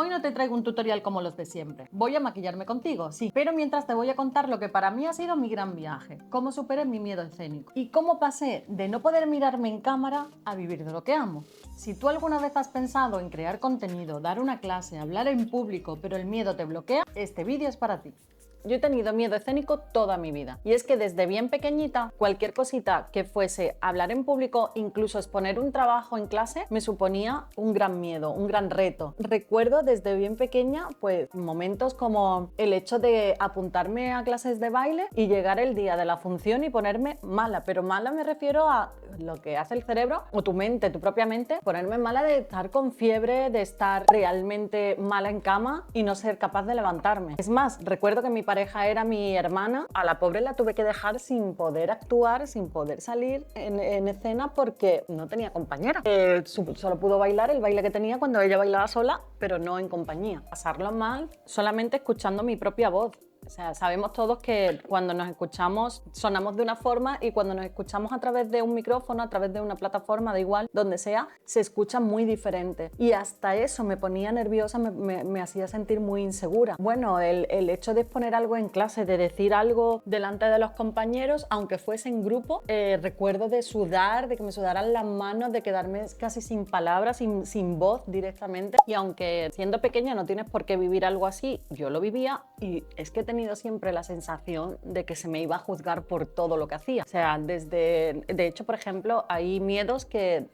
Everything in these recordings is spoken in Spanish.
Hoy no te traigo un tutorial como los de siempre. Voy a maquillarme contigo, sí, pero mientras te voy a contar lo que para mí ha sido mi gran viaje, cómo superé mi miedo escénico y cómo pasé de no poder mirarme en cámara a vivir de lo que amo. Si tú alguna vez has pensado en crear contenido, dar una clase, hablar en público, pero el miedo te bloquea, este vídeo es para ti. Yo he tenido miedo escénico toda mi vida y es que desde bien pequeñita cualquier cosita que fuese hablar en público, incluso exponer un trabajo en clase, me suponía un gran miedo, un gran reto. Recuerdo desde bien pequeña pues momentos como el hecho de apuntarme a clases de baile y llegar el día de la función y ponerme mala, pero mala me refiero a lo que hace el cerebro o tu mente, tu propia mente, ponerme mala de estar con fiebre, de estar realmente mala en cama y no ser capaz de levantarme. Es más, recuerdo que mi pareja era mi hermana, a la pobre la tuve que dejar sin poder actuar, sin poder salir en escena porque no tenía compañera. Solo pudo bailar el baile que tenía cuando ella bailaba sola, pero no en compañía. Pasarlo mal solamente escuchando mi propia voz. O sea, sabemos todos que cuando nos escuchamos sonamos de una forma y cuando nos escuchamos a través de un micrófono, a través de una plataforma, da igual, donde sea, se escucha muy diferente. Y hasta eso me ponía nerviosa, me hacía sentir muy insegura. Bueno, el hecho de exponer algo en clase, de decir algo delante de los compañeros, aunque fuese en grupo, recuerdo de sudar, de que me sudaran las manos, de quedarme casi sin palabras, sin voz directamente. Y aunque siendo pequeña no tienes por qué vivir algo así, yo lo vivía y es que he tenido siempre la sensación de que se me iba a juzgar por todo lo que hacía. O sea, de hecho, por ejemplo, hay miedos que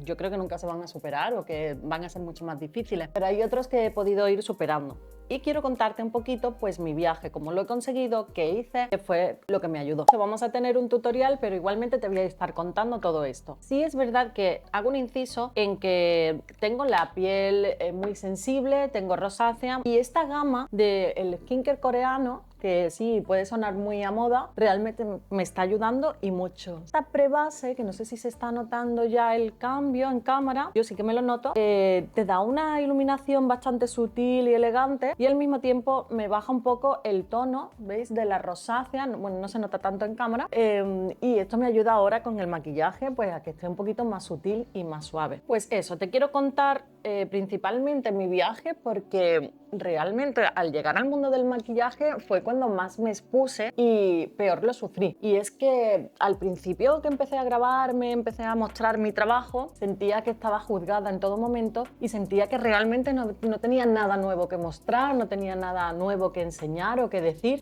yo creo que nunca se van a superar o que van a ser mucho más difíciles, pero hay otros que he podido ir superando. Y quiero contarte un poquito pues mi viaje, cómo lo he conseguido, qué hice, qué fue lo que me ayudó. Vamos a tener un tutorial, pero igualmente te voy a estar contando todo esto. Sí es verdad que hago un inciso en que tengo la piel muy sensible, tengo rosácea y esta gama del skincare coreano, que sí puede sonar muy a moda, realmente me está ayudando y mucho. Esta prebase, que no sé si se está notando ya el cambio en cámara, yo sí que me lo noto, te da una iluminación bastante sutil y elegante y al mismo tiempo me baja un poco el tono, ¿veis? De la rosácea, bueno, no se nota tanto en cámara, y esto me ayuda ahora con el maquillaje pues a que esté un poquito más sutil y más suave. Pues eso, te quiero contar principalmente mi viaje porque realmente al llegar al mundo del maquillaje fue cuando más me expuse y peor lo sufrí. Y es que al principio que empecé a grabarme, empecé a mostrar mi trabajo, sentía que estaba juzgada en todo momento y sentía que realmente no tenía nada nuevo que mostrar, no tenía nada nuevo que enseñar o que decir.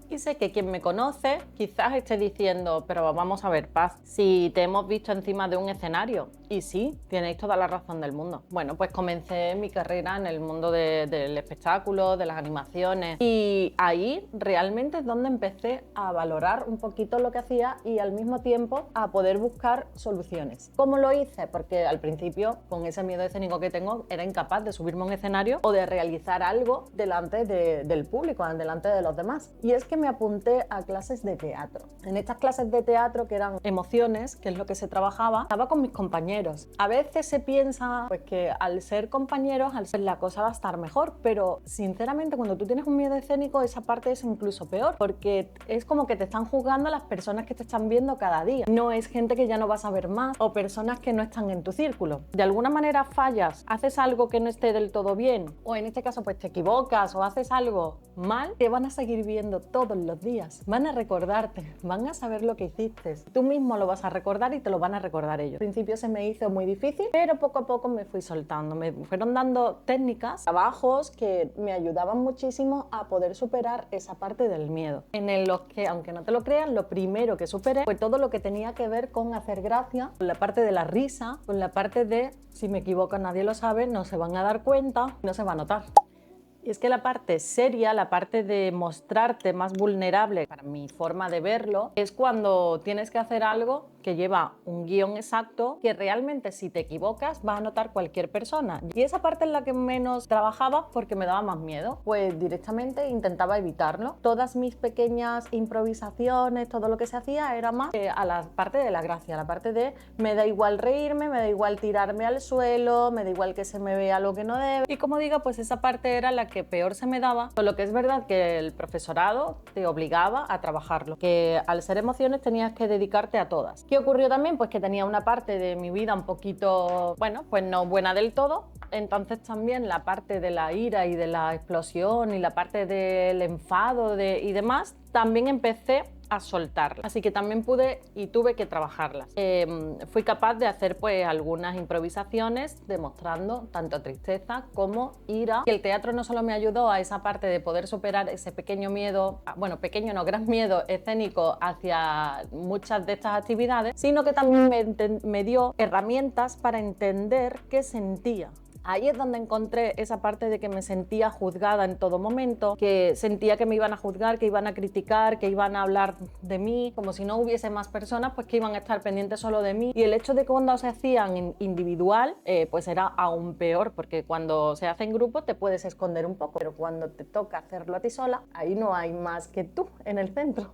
Y sé que quien me conoce quizás esté diciendo, pero vamos a ver, Paz, si te hemos visto encima de un escenario. Y sí, tenéis toda la razón del mundo. Bueno, pues comencé mi carrera en el mundo del espectáculo, de las animaciones. Y ahí realmente es donde empecé a valorar un poquito lo que hacía y al mismo tiempo a poder buscar soluciones. ¿Cómo lo hice? Porque al principio, con ese miedo escénico que tengo, era incapaz de subirme a un escenario o de realizar algo delante del público, delante de los demás. Y es que me apunté a clases de teatro. En estas clases de teatro, que eran emociones, que es lo que se trabajaba, estaba con mis compañeros. A veces se piensa pues, que al ser compañeros, la cosa va a estar mejor, pero sinceramente cuando tú tienes un miedo escénico, esa parte es incluso peor, porque es como que te están juzgando las personas que te están viendo cada día. No es gente que ya no vas a ver más o personas que no están en tu círculo. De alguna manera fallas, haces algo que no esté del todo bien, o en este caso pues te equivocas o haces algo mal, te van a seguir viendo todos los días, van a recordarte, van a saber lo que hiciste, tú mismo lo vas a recordar y te lo van a recordar ellos. Al principio se me hizo muy difícil, pero poco a poco me fui soltando, me fueron dando técnicas, trabajos que me ayudaban muchísimo a poder superar esa parte del miedo, en los que, aunque no te lo creas, lo primero que superé fue todo lo que tenía que ver con hacer gracia, con la parte de la risa, con la parte de si me equivoco nadie lo sabe, no se van a dar cuenta, no se va a notar. Y es que la parte seria, la parte de mostrarte más vulnerable, para mi forma de verlo, es cuando tienes que hacer algo que lleva un guión exacto que realmente si te equivocas va a notar cualquier persona. Y esa parte es la que menos trabajaba porque me daba más miedo. Pues directamente intentaba evitarlo. Todas mis pequeñas improvisaciones, todo lo que se hacía era más a la parte de la gracia, la parte de me da igual reírme, me da igual tirarme al suelo, me da igual que se me vea lo que no debe. Y como digo, pues esa parte era la que peor se me daba, con lo que es verdad que el profesorado te obligaba a trabajarlo, que al ser emociones tenías que dedicarte a todas. ¿Qué ¿Qué ocurrió también? Pues que tenía una parte de mi vida un poquito, bueno, pues no buena del todo. Entonces también la parte de la ira y de la explosión y la parte del enfado y demás, también empecé a soltarlas. Así que también pude y tuve que trabajarlas. Fui capaz de hacer pues algunas improvisaciones demostrando tanto tristeza como ira. Y el teatro no solo me ayudó a esa parte de poder superar ese pequeño miedo, bueno, pequeño no, gran miedo escénico hacia muchas de estas actividades, sino que también me dio herramientas para entender qué sentía. Ahí es donde encontré esa parte de que me sentía juzgada en todo momento, que sentía que me iban a juzgar, que iban a criticar, que iban a hablar de mí, como si no hubiese más personas, pues que iban a estar pendientes solo de mí. Y el hecho de que cuando se hacían en individual, pues era aún peor, porque cuando se hace en grupo te puedes esconder un poco, pero cuando te toca hacerlo a ti sola, ahí no hay más que tú en el centro.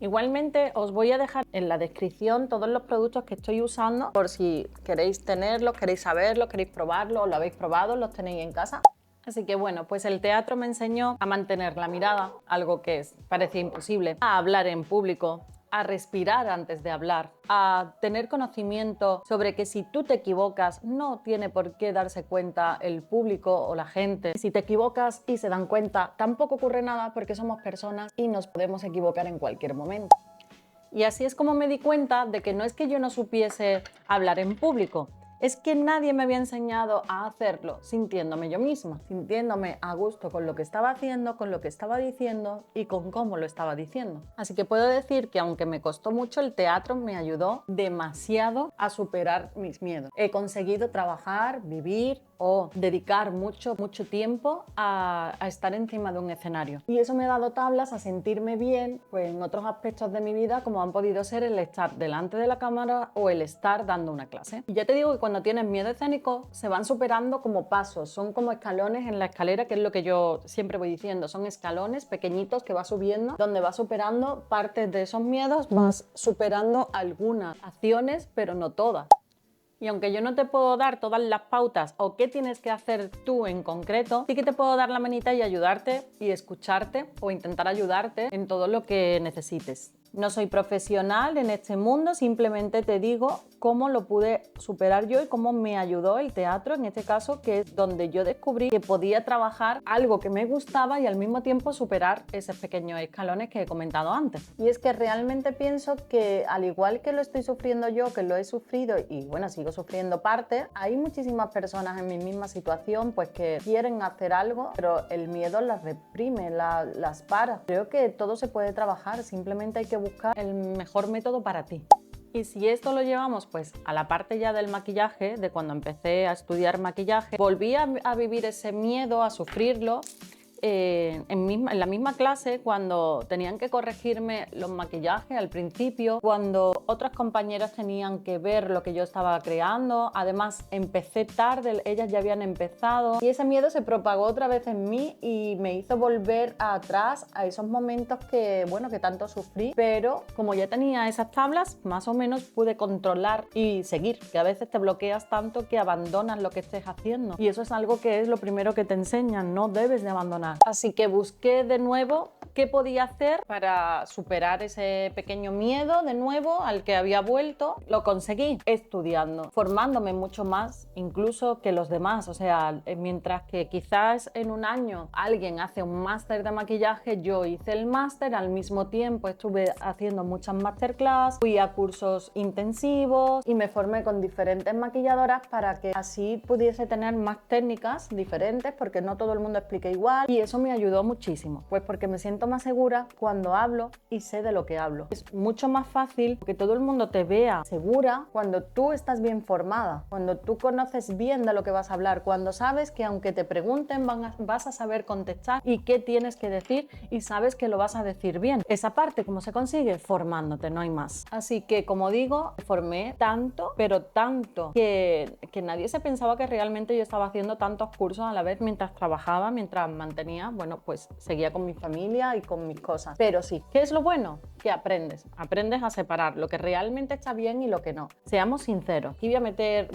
Igualmente os voy a dejar en la descripción todos los productos que estoy usando por si queréis tenerlos, queréis saberlos, queréis probarlos, o lo habéis probado, los tenéis en casa. Así que bueno, pues el teatro me enseñó a mantener la mirada, algo que parecía imposible, a hablar en público, a respirar antes de hablar, a tener conocimiento sobre que si tú te equivocas no tiene por qué darse cuenta el público o la gente. Si te equivocas y se dan cuenta, tampoco ocurre nada porque somos personas y nos podemos equivocar en cualquier momento. Y así es como me di cuenta de que no es que yo no supiese hablar en público, es que nadie me había enseñado a hacerlo sintiéndome yo misma, sintiéndome a gusto con lo que estaba haciendo, con lo que estaba diciendo y con cómo lo estaba diciendo. Así que puedo decir que aunque me costó mucho, el teatro me ayudó demasiado a superar mis miedos. He conseguido trabajar, vivir o dedicar mucho tiempo a estar encima de un escenario. Y eso me ha dado tablas a sentirme bien pues, en otros aspectos de mi vida, como han podido ser el estar delante de la cámara o el estar dando una clase. Y ya te digo que cuando tienes miedo escénico se van superando como pasos, son como escalones en la escalera, que es lo que yo siempre voy diciendo, son escalones pequeñitos que vas subiendo, donde vas superando partes de esos miedos, vas superando algunas acciones, pero no todas. Y aunque yo no te puedo dar todas las pautas o qué tienes que hacer tú en concreto, sí que te puedo dar la manita y ayudarte y escucharte o intentar ayudarte en todo lo que necesites. No soy profesional en este mundo, simplemente te digo cómo lo pude superar yo y cómo me ayudó el teatro, en este caso, que es donde yo descubrí que podía trabajar algo que me gustaba y al mismo tiempo superar esos pequeños escalones que he comentado antes. Y es que realmente pienso que al igual que lo estoy sufriendo yo, que lo he sufrido y bueno, sigo sufriendo parte, hay muchísimas personas en mi misma situación pues que quieren hacer algo, pero el miedo las reprime, las para. Creo que todo se puede trabajar, simplemente hay que buscar el mejor método para ti. Y si esto lo llevamos pues a la parte ya del maquillaje, de cuando empecé a estudiar maquillaje, volví a vivir ese miedo, a sufrirlo en la misma clase, cuando tenían que corregirme los maquillajes al principio, cuando otras compañeras tenían que ver lo que yo estaba creando. Además empecé tarde, ellas ya habían empezado y ese miedo se propagó otra vez en mí y me hizo volver atrás a esos momentos que, bueno, que tanto sufrí, pero como ya tenía esas tablas, más o menos pude controlar y seguir, que a veces te bloqueas tanto que abandonas lo que estés haciendo y eso es algo que es lo primero que te enseñan, no debes de abandonar. Así que busqué de nuevo qué podía hacer para superar ese pequeño miedo de nuevo al que había vuelto. Lo conseguí estudiando, formándome mucho más incluso que los demás. O sea, mientras que quizás en un año alguien hace un máster de maquillaje, yo hice el máster, al mismo tiempo estuve haciendo muchas masterclass, fui a cursos intensivos y me formé con diferentes maquilladoras para que así pudiese tener más técnicas diferentes, porque no todo el mundo explica igual. Y eso me ayudó muchísimo, pues porque me siento más segura cuando hablo y sé de lo que hablo. Es mucho más fácil que todo el mundo te vea segura cuando tú estás bien formada, cuando tú conoces bien de lo que vas a hablar, cuando sabes que aunque te pregunten vas a saber contestar y qué tienes que decir y sabes que lo vas a decir bien. Esa parte, ¿cómo se consigue? Formándote, no hay más. Así que, como digo, formé tanto, pero tanto, que nadie se pensaba que realmente yo estaba haciendo tantos cursos a la vez mientras trabajaba, mientras mantenía, bueno, pues seguía con mi familia y con mis cosas. Pero sí, ¿qué es lo bueno? Que aprendes a separar lo que realmente está bien y lo que no. Seamos sinceros, aquí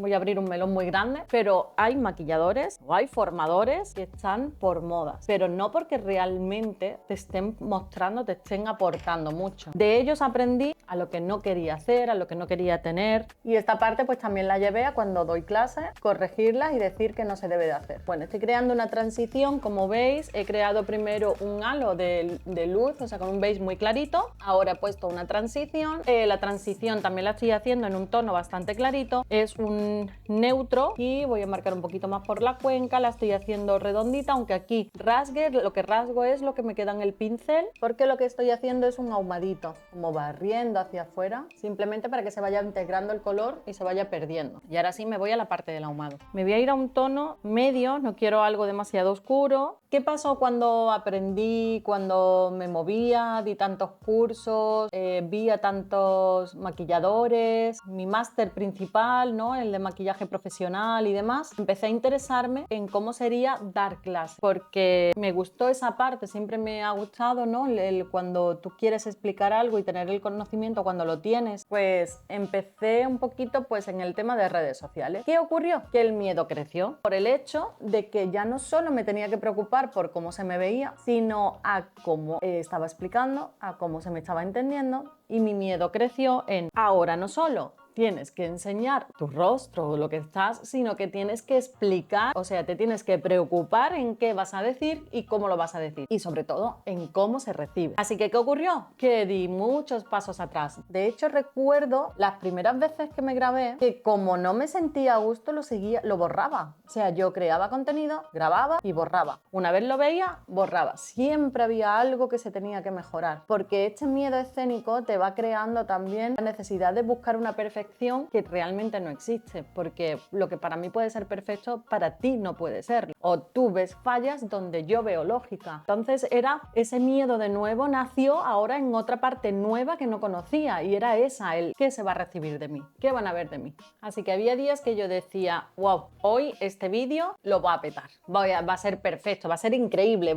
voy a abrir un melón muy grande, pero hay maquilladores o hay formadores que están por modas, pero no porque realmente te estén mostrando, te estén aportando mucho. De ellos aprendí a lo que no quería hacer, a lo que no quería tener, y esta parte pues también la llevé a cuando doy clases, corregirlas y decir que no se debe de hacer. Bueno, estoy creando una transición, como veis, he creado primero un halo de luz, o sea, con un beige muy clarito. Ahora he puesto una transición. La transición también la estoy haciendo en un tono bastante clarito. Es un neutro y voy a marcar un poquito más por la cuenca. La estoy haciendo redondita, aunque aquí rasgue. Lo que rasgo es lo que me queda en el pincel, porque lo que estoy haciendo es un ahumadito, como barriendo hacia afuera, simplemente para que se vaya integrando el color y se vaya perdiendo. Y ahora sí me voy a la parte del ahumado. Me voy a ir a un tono medio, no quiero algo demasiado oscuro. ¿Qué pasó cuando aprendí, cuando me movía, di tantos cursos, vi a tantos maquilladores, mi máster principal, ¿no? El de maquillaje profesional y demás? Empecé a interesarme en cómo sería dar clase, porque me gustó esa parte, siempre me ha gustado, ¿no? Cuando tú quieres explicar algo y tener el conocimiento cuando lo tienes, pues empecé un poquito pues en el tema de redes sociales. ¿Qué ocurrió? Que el miedo creció por el hecho de que ya no solo me tenía que preocupar por cómo se me veía, sino a cómo estaba explicando, a cómo se me estaba entendiendo, y mi miedo creció en ahora no solo tienes que enseñar tu rostro o lo que estás, sino que tienes que explicar, o sea, te tienes que preocupar en qué vas a decir y cómo lo vas a decir, y sobre todo en cómo se recibe. Así que, ¿qué ocurrió? Que di muchos pasos atrás. De hecho, recuerdo las primeras veces que me grabé, que como no me sentía a gusto, lo borraba. O sea, yo creaba contenido, grababa y borraba. Una vez lo veía, borraba. Siempre había algo que se tenía que mejorar, porque este miedo escénico te va creando también la necesidad de buscar una perfección que realmente no existe, porque lo que para mí puede ser perfecto, para ti no puede serlo. O tú ves fallas donde yo veo lógica. Entonces ese miedo de nuevo nació ahora en otra parte nueva que no conocía, y era esa, el ¿qué se va a recibir de mí? ¿Qué van a ver de mí? Así que había días que yo decía, wow, hoy este vídeo lo va a petar, va a ser perfecto, va a ser increíble,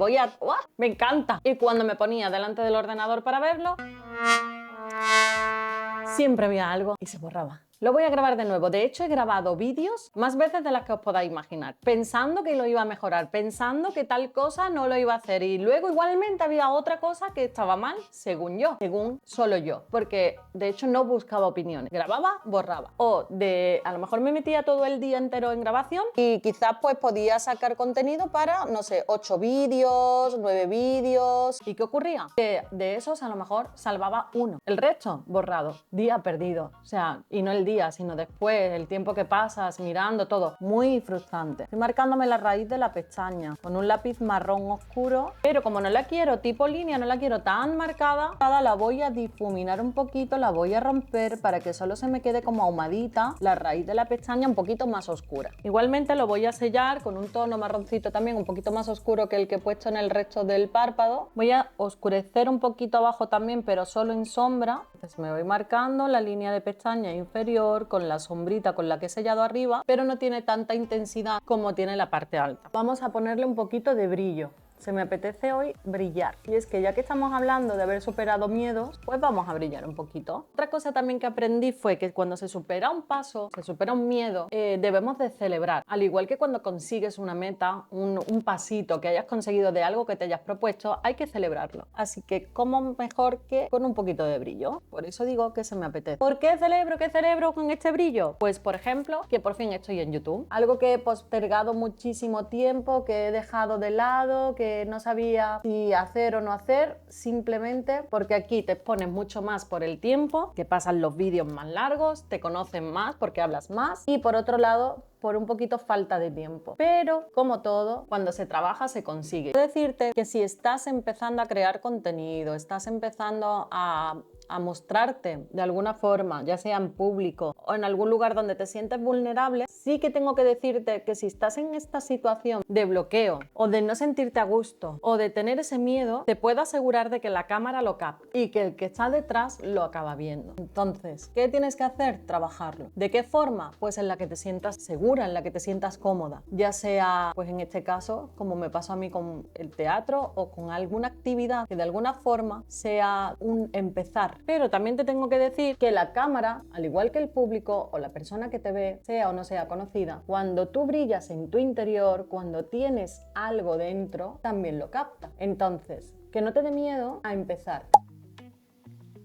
me encanta. Y cuando me ponía delante del ordenador para verlo, siempre había algo y se borraba. Lo voy a grabar de nuevo. De hecho, he grabado vídeos más veces de las que os podáis imaginar, pensando que lo iba a mejorar, pensando que tal cosa no lo iba a hacer, y luego igualmente había otra cosa que estaba mal, según yo, según solo yo, porque de hecho no buscaba opiniones, grababa, borraba, o a lo mejor me metía todo el día entero en grabación y quizás pues podía sacar contenido para, no sé, 8 vídeos, 9 vídeos. ¿Y qué ocurría? Que de esos a lo mejor salvaba uno, el resto borrado, día perdido, o sea, y no el día, sino después, el tiempo que pasas mirando todo, muy frustrante. Estoy marcándome la raíz de la pestaña con un lápiz marrón oscuro, pero como no la quiero tipo línea, no la quiero tan marcada, la voy a difuminar un poquito, la voy a romper para que solo se me quede como ahumadita la raíz de la pestaña un poquito más oscura. Igualmente lo voy a sellar con un tono marroncito también un poquito más oscuro que el que he puesto en el resto del párpado. Voy a oscurecer un poquito abajo también, pero solo en sombra. Entonces me voy marcando la línea de pestaña inferior con la sombrita con la que he sellado arriba, pero no tiene tanta intensidad como tiene la parte alta. Vamos a ponerle un poquito de brillo. Se me apetece hoy brillar, y es que ya que estamos hablando de haber superado miedos, pues vamos a brillar un poquito. Otra cosa también que aprendí fue que cuando se supera un paso, se supera un miedo, debemos de celebrar, al igual que cuando consigues una meta, un pasito que hayas conseguido de algo que te hayas propuesto, hay que celebrarlo. Así que cómo mejor que con un poquito de brillo. Por eso digo que se me apetece. ¿Por qué celebro? ¿Qué celebro con este brillo? Pues por ejemplo, que por fin estoy en YouTube, algo que he postergado muchísimo tiempo, que he dejado de lado, que no sabía si hacer o no hacer, simplemente porque aquí te expones mucho más por el tiempo, que pasan los vídeos más largos, te conocen más porque hablas más, y por otro lado por un poquito falta de tiempo. Pero como todo, cuando se trabaja se consigue. Quiero decirte que si estás empezando a crear contenido, estás empezando a a mostrarte de alguna forma, ya sea en público o en algún lugar donde te sientes vulnerable, sí que tengo que decirte que si estás en esta situación de bloqueo o de no sentirte a gusto o de tener ese miedo, te puedo asegurar de que la cámara lo capta y que el que está detrás lo acaba viendo. Entonces, ¿qué tienes que hacer? Trabajarlo. ¿De qué forma? Pues en la que te sientas segura, en la que te sientas cómoda, ya sea, pues en este caso, como me pasó a mí con el teatro o con alguna actividad que de alguna forma sea un empezar. Pero también te tengo que decir que la cámara, al igual que el público o la persona que te ve, sea o no sea conocida, cuando tú brillas en tu interior, cuando tienes algo dentro, también lo capta. Entonces, que no te dé miedo a empezar.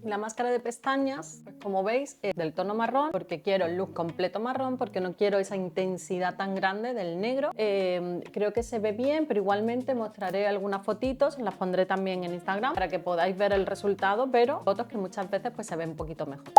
La máscara de pestañas, pues como veis, es del tono marrón, porque quiero el look completo marrón, porque no quiero esa intensidad tan grande del negro. Creo que se ve bien, pero igualmente mostraré algunas fotitos, las pondré también en Instagram para que podáis ver el resultado, pero fotos que muchas veces pues se ven un poquito mejor.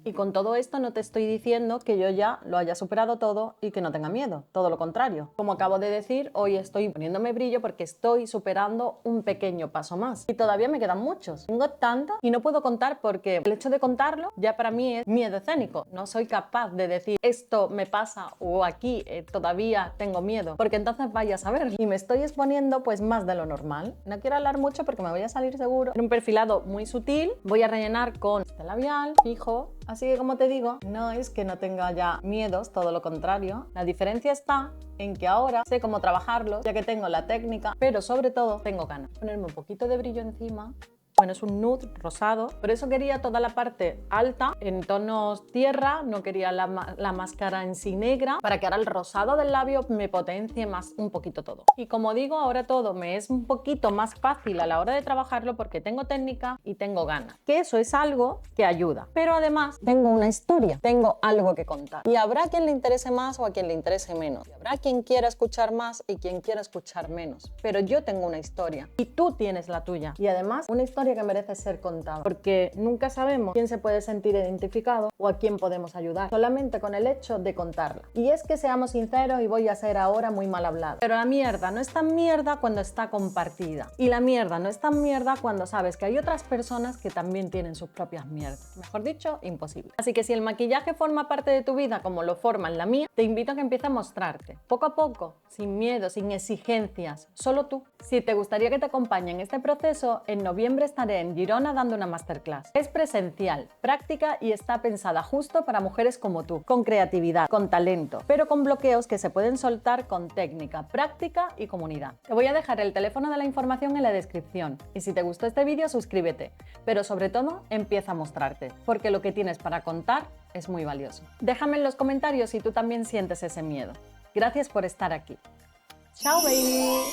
Y con todo esto no te estoy diciendo que yo ya lo haya superado todo y que no tenga miedo, todo lo contrario. Como acabo de decir, hoy estoy poniéndome brillo porque estoy superando un pequeño paso más. Y todavía me quedan muchos. Tengo tanto y no puedo contar porque el hecho de contarlo ya para mí es miedo escénico. No soy capaz de decir esto me pasa o aquí todavía tengo miedo, porque entonces vaya a saber. Y me estoy exponiendo pues más de lo normal. No quiero hablar mucho porque me voy a salir seguro. En un perfilado muy sutil voy a rellenar con este labial fijo. Así que como te digo, no es que no tenga ya miedos, todo lo contrario. La diferencia está en que ahora sé cómo trabajarlos, ya que tengo la técnica, pero sobre todo tengo ganas. Ponerme un poquito de brillo encima. Bueno, es un nude rosado, por eso quería toda la parte alta en tonos tierra, no quería la máscara en sí negra, para que ahora el rosado del labio me potencie más un poquito todo. Y como digo, ahora todo me es un poquito más fácil a la hora de trabajarlo porque tengo técnica y tengo ganas, que eso es algo que ayuda. Pero además tengo una historia, tengo algo que contar. Y habrá quien le interese más o a quien le interese menos. Y habrá quien quiera escuchar más y quien quiera escuchar menos. Pero yo tengo una historia y tú tienes la tuya. Y además una historia que merece ser contada, porque nunca sabemos quién se puede sentir identificado o a quién podemos ayudar, solamente con el hecho de contarla. Y es que seamos sinceros, y voy a ser ahora muy mal hablado, pero la mierda no es tan mierda cuando está compartida, y la mierda no es tan mierda cuando sabes que hay otras personas que también tienen sus propias mierdas. Mejor dicho, imposible. Así que si el maquillaje forma parte de tu vida como lo forma en la mía, te invito a que empieces a mostrarte, poco a poco, sin miedo, sin exigencias, solo tú. Si te gustaría que te acompañe en este proceso, en noviembre estaré en Girona dando una masterclass. Es presencial, práctica y está pensada justo para mujeres como tú, con creatividad, con talento, pero con bloqueos que se pueden soltar con técnica, práctica y comunidad. Te voy a dejar el teléfono de la información en la descripción y si te gustó este vídeo suscríbete, pero sobre todo empieza a mostrarte, porque lo que tienes para contar es muy valioso. Déjame en los comentarios si tú también sientes ese miedo. Gracias por estar aquí. ¡Chao, baby!